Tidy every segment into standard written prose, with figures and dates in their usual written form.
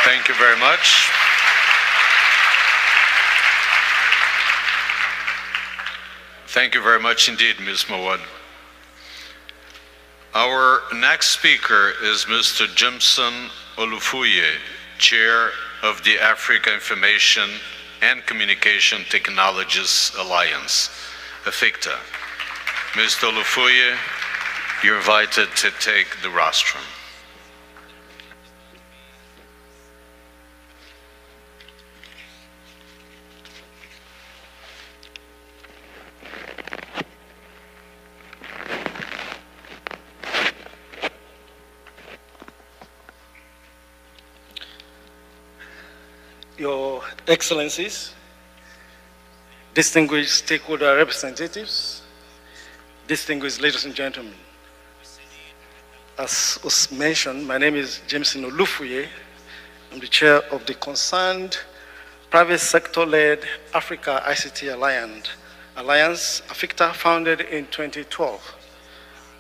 Thank you very much. Thank you very much indeed, Ms. Mawad. Our next speaker is Mr. Jimson Olufuye, Chair of the Africa Information and Communication Technologies Alliance, AfICTA. Mr. Olufuye, you're invited to take the rostrum. Your Excellencies, distinguished stakeholder representatives, distinguished ladies and gentlemen. As was mentioned, my name is Jimson Olufuye. I'm the chair of the concerned private sector-led Africa ICT Alliance, AfICTA, founded in 2012,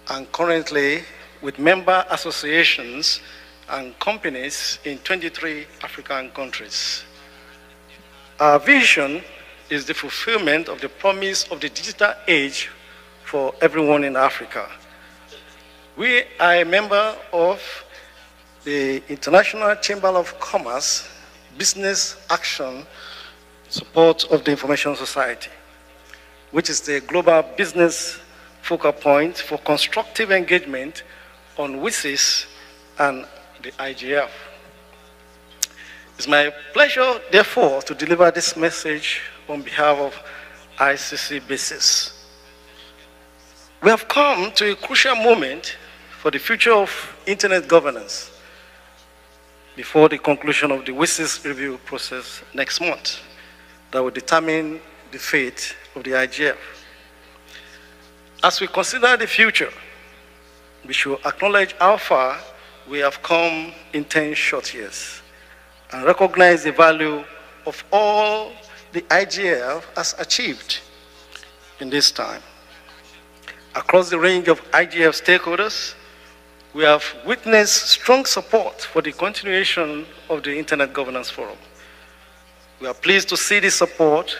and currently with member associations and companies in 23 African countries. Our vision is the fulfillment of the promise of the digital age for everyone in Africa. We are a member of the International Chamber of Commerce Business Action Support of the Information Society, which is the global business focal point for constructive engagement on WSIS and the IGF. It's my pleasure, therefore, to deliver this message on behalf of ICC Basis. We have come to a crucial moment for the future of internet governance before the conclusion of the WSIS review process next month that will determine the fate of the IGF. As we consider the future, we should acknowledge how far we have come in 10 short years and recognize the value of all the IGF has achieved in this time. Across the range of IGF stakeholders, we have witnessed strong support for the continuation of the Internet Governance Forum. We are pleased to see this support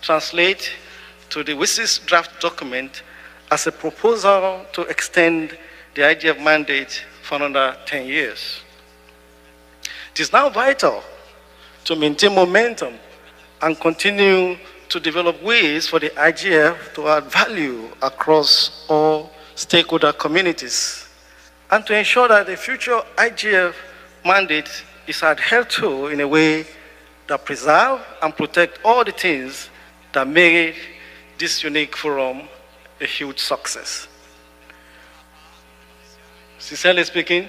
translate to the WSIS draft document as a proposal to extend the IGF mandate for another 10 years. It is now vital to maintain momentum and continue to develop ways for the IGF to add value across all stakeholder communities and to ensure that the future IGF mandate is adhered to in a way that preserve and protect all the things that made this unique forum a huge success. Sincerely speaking,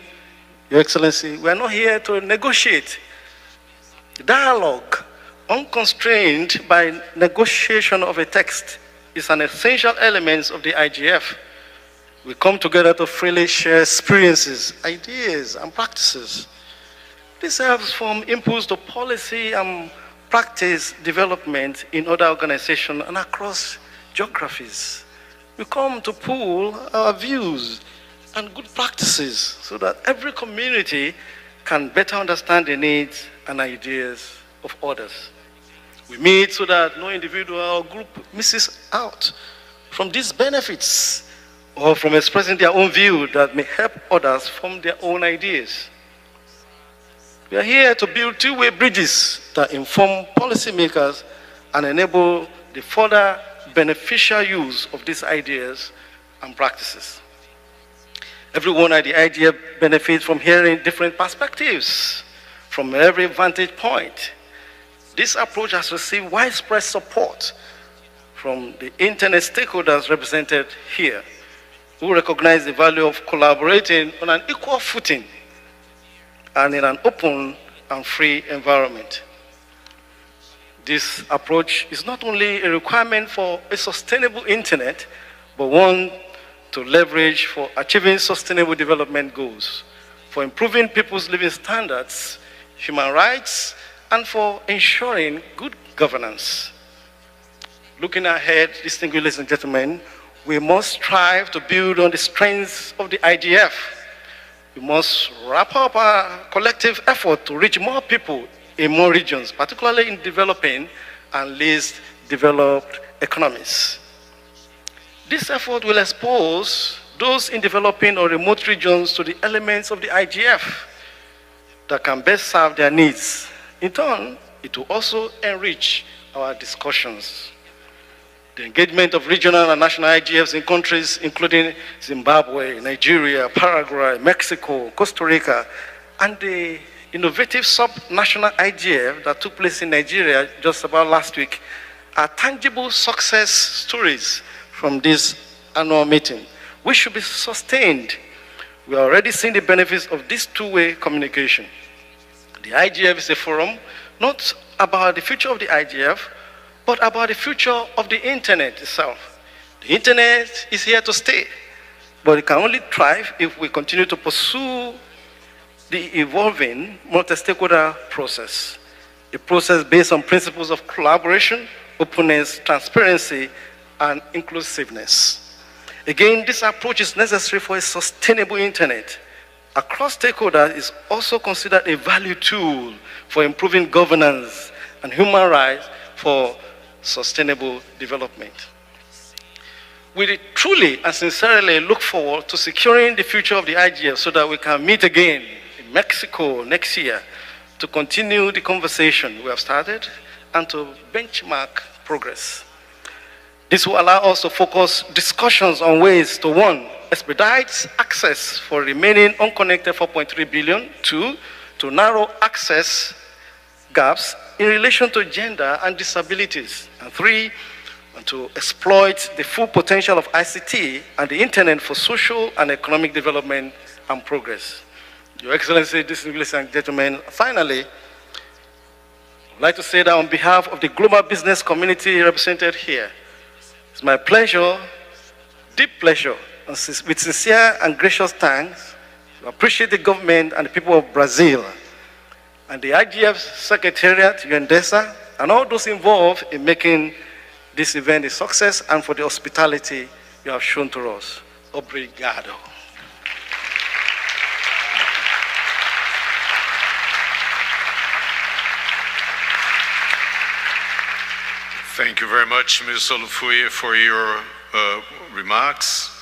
Your Excellency, we are not here to negotiate. Dialogue, unconstrained by negotiation of a text, is an essential element of the IGF. We come together to freely share experiences, ideas, and practices. This helps form impulse to policy and practice development in other organizations and across geographies. We come to pool our views and good practices so that every community can better understand the needs and ideas of others. We meet so that no individual or group misses out from these benefits or from expressing their own view that may help others form their own ideas. We are here to build two-way bridges that inform policymakers and enable the further beneficial use of these ideas and practices. Everyone at the IGF benefits from hearing different perspectives from every vantage point. This approach has received widespread support from the internet stakeholders represented here, who recognize the value of collaborating on an equal footing and in an open and free environment. This approach is not only a requirement for a sustainable internet, but one to leverage for achieving sustainable development goals, for improving people's living standards, human rights, and for ensuring good governance. Looking ahead, distinguished ladies and gentlemen, we must strive to build on the strengths of the IGF. We must wrap up our collective effort to reach more people in more regions, particularly in developing and least developed economies. This effort will expose those in developing or remote regions to the elements of the IGF that can best serve their needs. In turn, it will also enrich our discussions. The engagement of regional and national IGFs in countries including Zimbabwe, Nigeria, Paraguay, Mexico, Costa Rica, and the innovative sub-national IGF that took place in Nigeria just about last week are tangible success stories from this annual meeting, which should be sustained. We are already seeing the benefits of this two-way communication. The IGF is a forum not about the future of the IGF, but about the future of the internet itself. The internet is here to stay, but it can only thrive if we continue to pursue the evolving multi-stakeholder process, a process based on principles of collaboration, openness, transparency, and inclusiveness. Again, this approach is necessary for a sustainable internet. Across stakeholders is also considered a value tool for improving governance and human rights for sustainable development. We truly and sincerely look forward to securing the future of the IGF so that we can meet again in Mexico next year to continue the conversation we have started and to benchmark progress. This will allow us to focus discussions on ways to, one, expedite access for remaining unconnected 4.3 billion, two, to narrow access gaps in relation to gender and disabilities, and three, to exploit the full potential of ICT and the internet for social and economic development and progress. Your Excellency, distinguished ladies and gentlemen, finally, I'd like to say that on behalf of the global business community represented here, it's my pleasure, deep pleasure, and with sincere and gracious thanks, to appreciate the government and the people of Brazil, and the IGF Secretariat, UNDESA, and all those involved in making this event a success, and for the hospitality you have shown to us. Obrigado. Thank you very much, Ms. Olufuye, for your remarks.